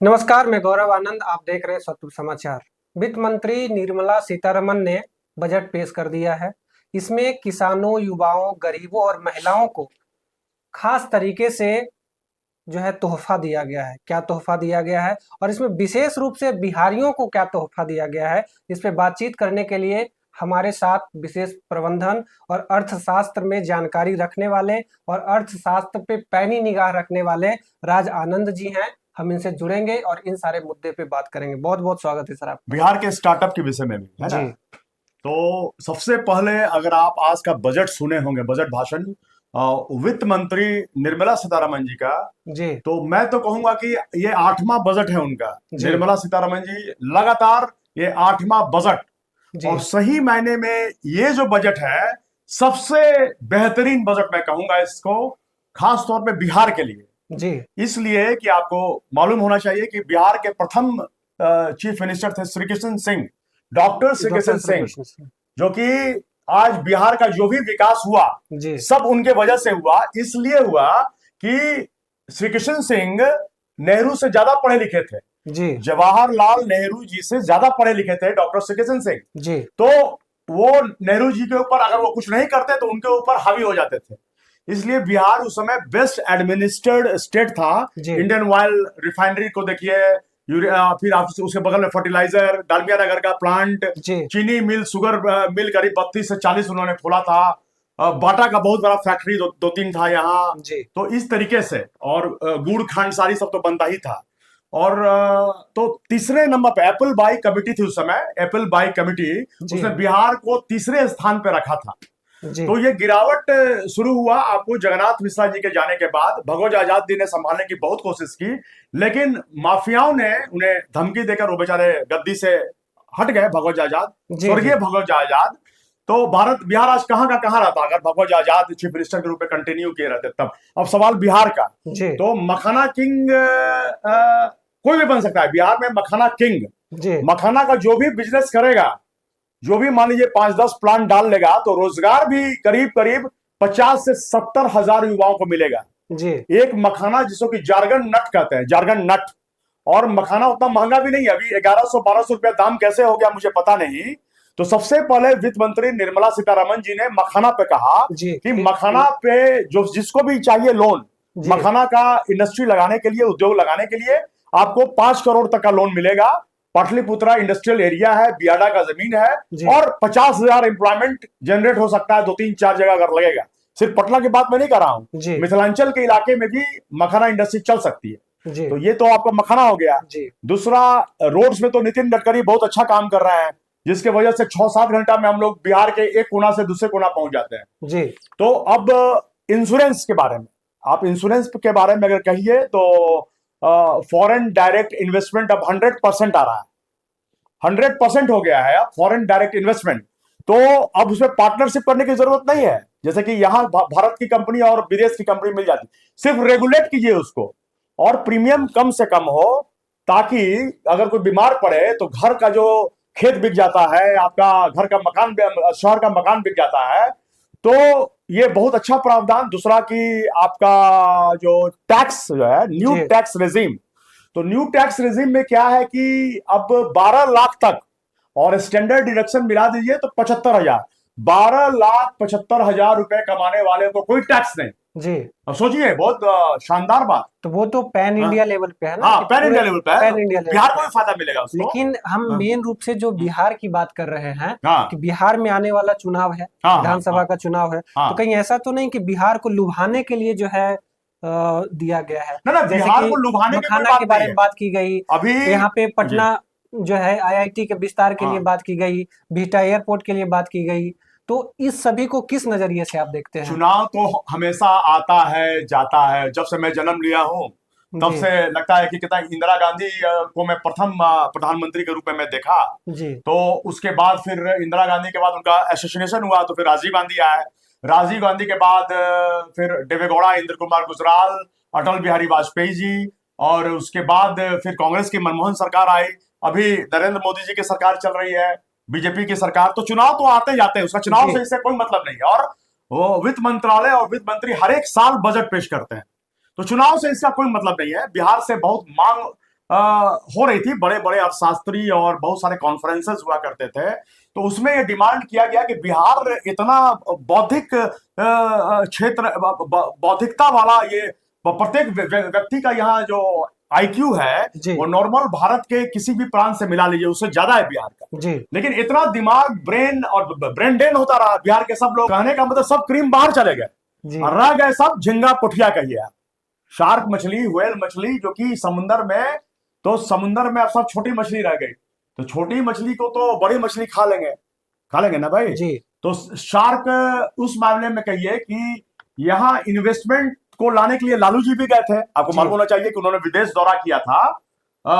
नमस्कार, मैं गौरव आनंद। आप देख रहे हैं सत्तू समाचार। वित्त मंत्री निर्मला सीतारमन ने बजट पेश कर दिया है। इसमें किसानों, युवाओं, गरीबों और महिलाओं को खास तरीके से जो है तोहफा दिया गया है। क्या तोहफा दिया गया है और इसमें विशेष रूप से बिहारियों को क्या तोहफा दिया गया है, इस पे बातचीत करने के लिए हमारे साथ विशेष प्रबंधन और अर्थशास्त्र में जानकारी रखने वाले और अर्थशास्त्र पे पैनी निगाह रखने वाले राज आनंद जी हैं। हम इनसे जुड़ेंगे और इन सारे मुद्दे पे बात करेंगे। बहुत बहुत स्वागत है सर आपका। बिहार के स्टार्टअप के विषय में भी है ना। जी तो सबसे पहले अगर आप आज का बजट सुने होंगे, बजट भाषण वित्त मंत्री निर्मला सीतारमन जी का, जी तो मैं तो कहूंगा कि ये 8वां बजट है उनका। जी निर्मला सीतारमन जी लगातार ये 8वां बजट, जी और सही मायने में ये जो बजट है सबसे बेहतरीन बजट मैं कहूंगा इसको, खास तौर पे बिहार के लिए। जी इसलिए कि आपको मालूम होना चाहिए कि बिहार के प्रथम चीफ मिनिस्टर थे श्री कृष्ण सिंह, डॉक्टर श्री डॉक्टर कृष्ण श्री सिंह, कृष्ण सिंह। जो कि आज बिहार का जो भी विकास हुआ जी सब उनके वजह से हुआ। इसलिए हुआ कि श्री कृष्ण सिंह नेहरू से ज्यादा पढ़े लिखे थे, जी जवाहरलाल नेहरू जी से ज्यादा पढ़े लिखे थे डॉक्टर श्री कृष्ण सिंह। जी तो वो नेहरू जी के ऊपर अगर वो कुछ नहीं करते तो उनके ऊपर हावी हो जाते थे। इसलिए बिहार उस समय बेस्ट एडमिनिस्ट्रेड स्टेट था। जी इंडियन ऑयल रिफाइनरी को देखिए, फिर आप उसके बगल में फर्टिलाइजर, डालमिया नगर का प्लांट, जी चीनी मिल, शुगर मिल करीब 32 से 40 उन्होंने खोला था। बाटा का बहुत बड़ा फैक्ट्री दो तीन था यहाँ। जी तो इस तरीके से, और गुड़ खांडसारी सब तो बनता ही था। और तो तीसरे नंबर पे एप्पल बाई कमिटी थी उस समय, एप्पल बाई कमिटी, जी उसने बिहार को तीसरे स्थान पे रखा था। जी तो ये गिरावट शुरू हुआ आपको जगन्नाथ मिश्रा जी के जाने के बाद। भगवत आजाद जी ने संभालने की बहुत कोशिश की, लेकिन माफियाओं ने उन्हें धमकी देकर वो बेचारे गद्दी से हट गए। भगवत आजाद, जी जी स्वर्गीय भगवत आजाद। तो भारत बिहार आज कहाँ का कहाँ रहता अगर भगवत आजाद चीफ मिनिस्टर के रूप में कंटिन्यू किए रहते तब। अब सवाल बिहार का, जी तो मखाना किंग कोई भी बन सकता है बिहार में। मखाना किंग, जी मखाना का जो भी बिजनेस करेगा, जो भी मान लीजिए 5-10 प्लांट डाल लेगा, तो रोजगार भी करीब करीब 50 से 70 हजार युवाओं को मिलेगा। जी एक मखाना जिसको कि जारगन नट कहते हैं, जारगन नट। और मखाना उतना महंगा भी नहीं है, अभी 1100-1200 रुपया दाम कैसे हो गया मुझे पता नहीं। तो सबसे पहले वित्त मंत्री निर्मला सीतारमन जी ने मखाना पे कहा जी कि मखाना पे जो जिसको भी चाहिए लोन, जी मखाना का इंडस्ट्री लगाने के लिए, उद्योग लगाने के लिए आपको 5 करोड़ तक का लोन मिलेगा। पाटलिपुत्रा इंडस्ट्रियल एरिया है, बियाडा का जमीन है, जी और 50,000 एम्प्लॉयमेंट जनरेट हो सकता है 2-3-4 जगह अगर लगेगा। सिर्फ पटना की बात मैं नहीं कर रहा हूं, जी मिथिलांचल के इलाके में भी मखाना इंडस्ट्री चल सकती है। जी तो ये तो आपका मखाना हो गया। जी दूसरा, रोड्स में तो नितिन गडकरी बहुत अच्छा काम कर रहे हैं, जिसके वजह से 6-7 घंटा में हम लोग बिहार के एक कोना से दूसरे कोना पहुंच जाते हैं। जी तो अब इंश्योरेंस के बारे में, आप इंश्योरेंस के बारे में अगर कहिए तो फॉरेन डायरेक्ट इन्वेस्टमेंट अब 100% आ रहा है। 100% हो गया है अब फॉरेन डायरेक्ट इन्वेस्टमेंट। तो अब उसमें पार्टनरशिप करने की जरूरत नहीं है, जैसे कि यहां भारत की कंपनी और विदेश की कंपनी मिल जाती। सिर्फ रेगुलेट कीजिए उसको, और प्रीमियम कम से कम हो, ताकि अगर कोई बीमार पड़े तो घर का जो खेत बिक जाता है, आपका घर का मकान, शहर का मकान बिक जाता है। तो ये बहुत अच्छा प्रावधान। दूसरा कि आपका जो टैक्स जो है, न्यू जी टैक्स रेजिम, तो न्यू टैक्स रेजिम में क्या है कि अब 12 लाख तक, और स्टैंडर्ड डिडक्शन मिला दीजिए तो 75,000, 12,75,000 रुपए कमाने वाले को कोई टैक्स नहीं। जी अब सोचिए, बहुत शानदार बात। तो वो तो पैन हाँ इंडिया लेवल पे है ना, हाँ, कि पैन पूरे इंडिया लेवल पे है, पैन तो इंडिया लेवल बिहार पे को है। भी फायदा मिलेगा उसको। लेकिन हम हाँ मेन रूप से जो बिहार की बात कर रहे हैं कि हाँ बिहार में आने वाला चुनाव है, हाँ हाँ विधानसभा हाँ का चुनाव है, तो हाँ। कहीं ऐसा तो नहीं कि बिहार को लुभाने के लिए जो है दिया गया है। ना ना, जैसे बिहार कि को लुभाने की कोई मखाना बात के नहीं बारे है में बात की गई, अभी। यहाँ पे जी पटना जो है आईआईटी के विस्तार के लिए हाँ। बात की गई, बिहटा एयरपोर्ट के लिए बात की गई। तो इस सभी को किस नजरिए से आप देखते हैं? चुनाव तो हमेशा आता है जाता है। जब से मैं जन्म लिया हूं तब जी से लगता है कि कितना इंदिरा गांधी को मैं प्रथम प्रधानमंत्री के रूप में देखा। जी तो उसके बाद फिर इंदिरा गांधी के बाद उनका एसोसिनेशन हुआ, तो फिर राजीव गांधी आए। राजीव गांधी के बाद फिर देवेगौड़ा, इंद्र कुमार गुजराल, अटल बिहारी वाजपेयी जी, और उसके बाद फिर कांग्रेस की मनमोहन सरकार आई। अभी नरेंद्र मोदी जी की सरकार चल रही है, बीजेपी की सरकार। तो चुनाव तो आते जाते हैं, उसका चुनाव जी से इससे कोई मतलब नहीं है। और वो वित्त मंत्रालय और वित्त मंत्री हर एक साल बजट पेश करते हैं, तो चुनाव से इसका कोई मतलब नहीं है। बिहार से बहुत मांग हो रही थी, बड़े बड़े अर्थशास्त्री और बहुत सारे कॉन्फ्रेंसेस हुआ करते थे। तो उसमें ये डिमांड किया गया कि बिहार इतना बौद्धिक क्षेत्र, बौद्धिकता वाला, ये प्रत्येक व्यक्ति का यहाँ जो आईक्यू है जी वो नॉर्मल भारत के किसी भी प्रांत से मिला लीजिए उससे ज्यादा है बिहार का। जी लेकिन इतना दिमाग, ब्रेन और ब्रेन ड्रेन होता रहा बिहार के सब लोग, कहने का मतलब सब क्रीम बाहर चले गए जी और रह गए सब झिंगा पुठिया कहिए आप, शार्क मछली, व्हेल मछली, जो कि समुंदर में, तो समुंदर में अब सब छोटी मछली रह गई। तो छोटी मछली को तो बड़ी मछली खा लेंगे ना भाई। जी तो शार्क उस मामले में कहिए कि यहाँ इन्वेस्टमेंट को लाने के लिए लालू जी भी गए थे। आपको जी मालूम होना चाहिए कि उन्होंने विदेश दौरा किया था,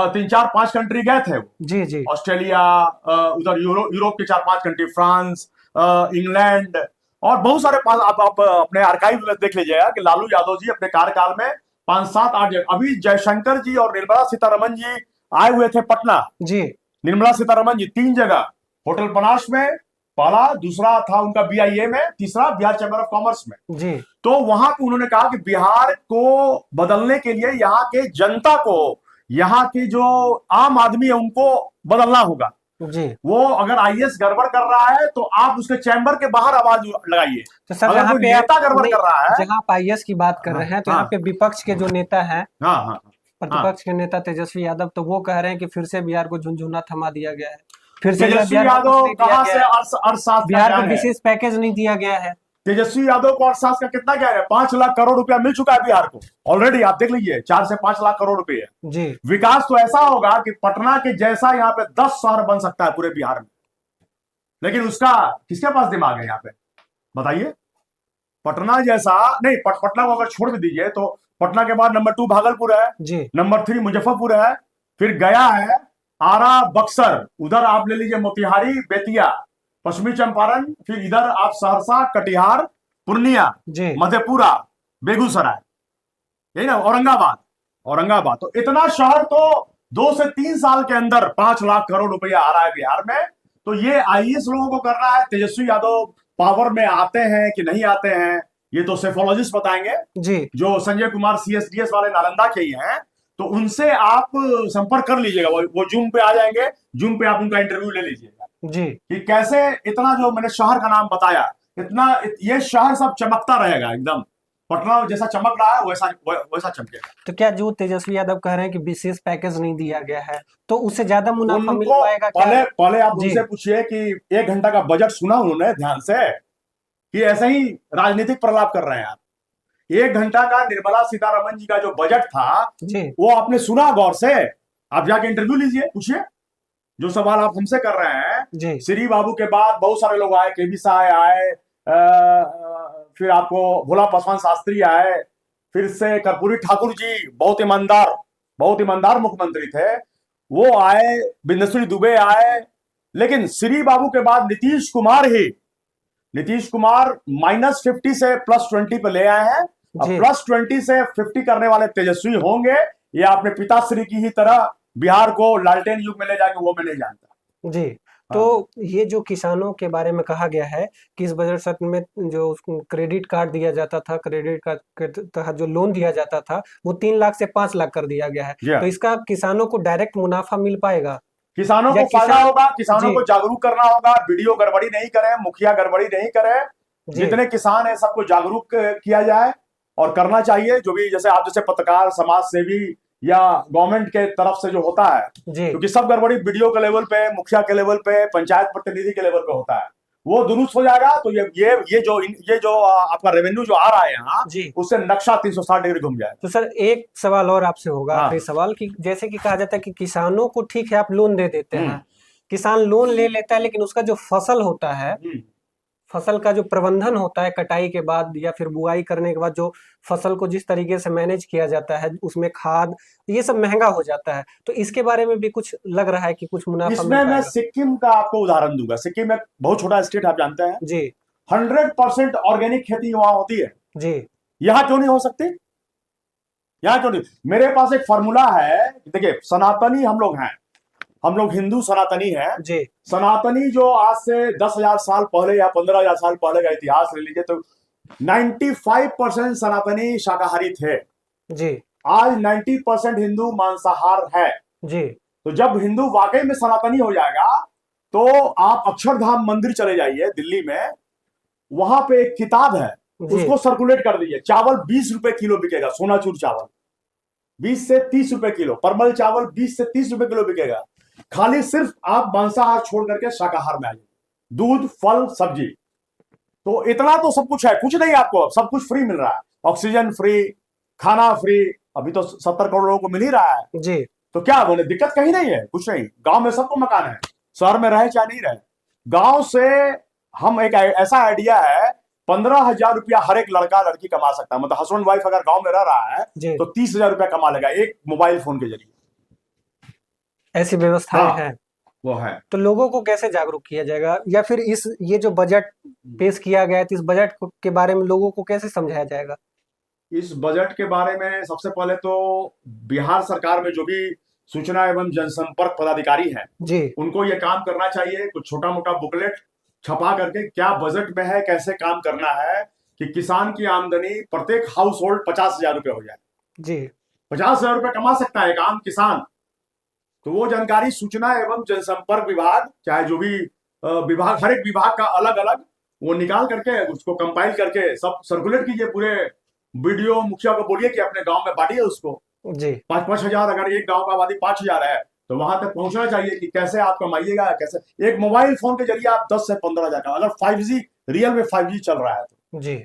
3 4 5 कंट्री गए थे वो, जी जी ऑस्ट्रेलिया, उधर यूरोप के 4 5 कंट्री, फ्रांस, इंग्लैंड और बहुत सारे। आप अपने आर्काइव में देख लीजिएगा कि लालू यादव जी अपने कार्यकाल में 5 7 8 जगह, अभी जयशंकर जी और निर्मला सीतारमन जी आए हुए थे पटना। जी निर्मला सीतारमन जी 3 जगह, होटल पनाश में पहला, दूसरा था उनका BIA में, तीसरा बिहार चैंबर ऑफ कॉमर्स में। जी तो वहां पे उन्होंने कहा कि बिहार को बदलने के लिए यहाँ के जनता को, यहाँ के जो आम आदमी है उनको बदलना होगा। जी वो अगर IAS गड़बड़ कर रहा है तो आप उसके चैम्बर के बाहर आवाज लगाइए। तो सर अगर यहाँ कोई पे आप नेता गड़बड़ नहीं, कर रहा है, जहाँ आप IAS की बात कर हाँ, रहे हैं तो यहाँ हाँ, पे विपक्ष के जो नेता हैं, हाँ, हाँ, हाँ, प्रतिपक्ष के नेता तेजस्वी यादव, तो वो कह रहे हैं कि फिर से बिहार को झुनझुना थमा दिया गया है, फिर से जो है तेजस्वी बिहार को कुछ यादव नहीं दिया कहां गया से है, अर्थशास्त्र का बिहार को ज्ञान है? विशेष पैकेज नहीं दिया गया है। तेजस्वी यादव को अर्थशास्त्र का कितना ज्ञान है? 5 लाख करोड़ रुपया मिल चुका है बिहार को ऑलरेडी, आप देख लीजिए, 4 से 5 लाख करोड़ रुपए। जी विकास तो ऐसा होगा कि पटना के जैसा यहाँ पे 10 शहर बन सकता है पूरे बिहार में। लेकिन उसका किसके पास दिमाग है यहाँ पे, बताइए? पटना जैसा नहीं, पटना को अगर छोड़ भी दीजिए तो पटना के बाद नंबर 2 भागलपुर है, जी नंबर 3 मुजफ्फरपुर है, फिर गया है, आरा, बक्सर, उधर आप ले लीजिए मोतिहारी, बेतिया, पश्चिमी चंपारण, फिर इधर आप सहरसा, कटिहार, पूर्णिया, जी मधेपुरा, बेगूसराय, यही ना, औरंगाबाद। तो इतना शहर तो 2 से 3 साल के अंदर 5 लाख करोड़ रुपया आ रहा है बिहार में। तो ये IAS लोगों को करना है। तेजस्वी यादव पावर में आते हैं कि नहीं आते हैं ये तो सेफोलॉजिस्ट बताएंगे, जी जो संजय कुमार CSDS वाले नालंदा के ही हैं। तो उनसे आप संपर्क कर लीजिएगा, वो जूम पे आ जाएंगे, जूम पे आप उनका इंटरव्यू ले लीजिएगा जी कि कैसे इतना, जो मैंने शहर का नाम बताया, इतना ये शहर सब चमकता रहेगा, एकदम पटना जैसा चमक रहा है वैसा चमकेगा। तो क्या जो तेजस्वी यादव कह रहे हैं कि विशेष पैकेज नहीं दिया गया है, तो उससे ज्यादा मुनाफा मिल उनको पाएगा क्या? पहले आप जी उनसे पूछिए कि 1 घंटा का बजट सुना उन्होंने ध्यान से, कि ऐसे ही राजनीतिक प्रलाप कर रहे हैं आप? 1 घंटा का निर्मला सीतारमन जी का जो बजट था जी वो आपने सुना गौर से? आप जाके इंटरव्यू लीजिए, पूछिए जो सवाल आप हमसे कर रहे हैं। जी श्री बाबू के बाद बहुत सारे लोग आए, KV साय आए, फिर आपको भोला पासवान शास्त्री आए, फिर से कर्पूरी ठाकुर जी, बहुत ईमानदार मुख्यमंत्री थे, वो आए, बिंदश्री दुबे आए। लेकिन श्री बाबू के बाद नीतीश कुमार -50 से +20 पे ले आए हैं। अब जी +20 से 50 करने वाले तेजस्वी होंगे या अपने पिताश्री की ही तरह बिहार को लालटेन युग में ले जाएंगे, वो मैं नहीं जानता। जी तो ये जो किसानों के बारे में कहा गया है कि इस बजट सत्र में जो क्रेडिट कार्ड दिया जाता था, क्रेडिट कार्ड के तहत जो लोन दिया जाता था, वो 3 लाख से 5 लाख कर दिया गया है। जी। तो इसका किसानों को डायरेक्ट मुनाफा मिल पाएगा? किसानों या को फायदा किसान होगा, किसानों जी को जागरूक करना होगा, वीडियो गड़बड़ी नहीं करें, मुखिया गड़बड़ी नहीं करें, जी जितने किसान हैं सबको जागरूक किया जाए और करना चाहिए। जो भी जैसे आप जैसे पत्रकार, समाज सेवी या गवर्नमेंट के तरफ से जो होता है, जी क्योंकि सब गड़बड़ी वीडियो के लेवल पे, मुखिया के लेवल पे, पंचायत प्रतिनिधि के लेवल पे होता है, वो दुरुस्त हो जाएगा। तो ये जो आपका रेवेन्यू जो आ रहा है यहाँ, जी उससे नक्शा 360 डिग्री घूम जाएगा। तो सर एक सवाल और आपसे होगा, हाँ। आखिरी सवाल, कि जैसे कि कहा जाता है कि किसानों को ठीक है आप लोन दे देते हैं, किसान लोन ले लेता है, लेकिन उसका जो फसल होता है, फसल का जो प्रबंधन होता है कटाई के बाद या फिर बुआई करने के बाद, जो फसल को जिस तरीके से मैनेज किया जाता है, उसमें खाद, ये सब महंगा हो जाता है। तो इसके बारे में भी कुछ लग रहा है कि कुछ मुनाफा मिल इसमें मैं पाएगा? सिक्किम का आपको उदाहरण दूंगा। सिक्किम एक बहुत छोटा स्टेट, आप जानते हैं, जी 100% ऑर्गेनिक खेती वहां होती है। जी यहां क्यों नहीं हो सकती? यहां क्यों नहीं? मेरे पास एक फॉर्मूला है, देखिए, सनातनी हम लोग हिंदू सनातनी हैं। जी सनातनी जो आज से 10,000 साल पहले या 15,000 साल पहले का इतिहास ले लीजिए तो 95% सनातनी शाकाहारी थे। जी आज 90% हिंदू मांसाहार है। जी तो जब हिंदू वाकई में सनातनी हो जाएगा तो आप अक्षरधाम मंदिर चले जाइए दिल्ली में, वहां पे एक किताब है, जी उसको सर्कुलेट कर दीजिए। चावल 20 रुपए किलो बिकेगा, सोनाचूर चावल 20 से 30 रुपए किलो, परमल चावल 20 से 30 रुपए किलो बिकेगा। खाली सिर्फ आप मांसाहार छोड़ करके शाकाहार में आइए, दूध फल सब्जी, तो इतना तो सब कुछ है। कुछ नहीं आपको, अब सब कुछ फ्री मिल रहा है, ऑक्सीजन फ्री, खाना फ्री, अभी तो 70 करोड़ लोगों को मिल ही रहा है। जी तो क्या बोले, दिक्कत कहीं नहीं है, कुछ नहीं। गांव में सबको मकान है, शहर में रहे चाहे नहीं रहे। गांव से हम एक ऐसा आइडिया है, 15,000 रुपया हर एक लड़का लड़की कमा सकता है। मतलब हस्बैंड वाइफ अगर गांव में रह रहा है जी तो 30,000 रुपया कमा लेगा एक मोबाइल फोन के जरिए। ऐसी व्यवस्थाएं हाँ हैं। वो है। तो लोगों को कैसे जागरूक किया जाएगा, या फिर इस ये जो बजट पेश किया गया है तो इस बजट के बारे में लोगों को कैसे समझाया जाएगा? इस बजट के बारे में सबसे पहले तो बिहार सरकार में जो भी सूचना एवं जनसंपर्क पदाधिकारी हैं, जी उनको ये काम करना चाहिए, कुछ छोटा मोटा बुकलेट छपा करके क्या बजट में है, कैसे काम करना है कि किसान की आमदनी प्रत्येक हाउस होल्ड 50,000 रुपये हो जाए। जी 50,000 रुपये कमा सकता है एक आम किसान। तो वो जानकारी सूचना एवं जनसंपर्क विभाग, चाहे जो भी विभाग, हर एक विभाग का अलग अलग वो निकाल करके उसको कंपाइल करके सब सर्कुलेट कीजिए। पूरे वीडियो मुखिया को बोलिए कि अपने गांव में बांटिए उसको। जी 5,000 अगर एक गांव का आबादी 5,000 है तो वहां तक पहुंचना चाहिए कि कैसे आप कमाइएगा, कैसे एक मोबाइल फोन के जरिए आप 10 से 15,000 का, अगर 5G रियल में 5G चल रहा है तो। जी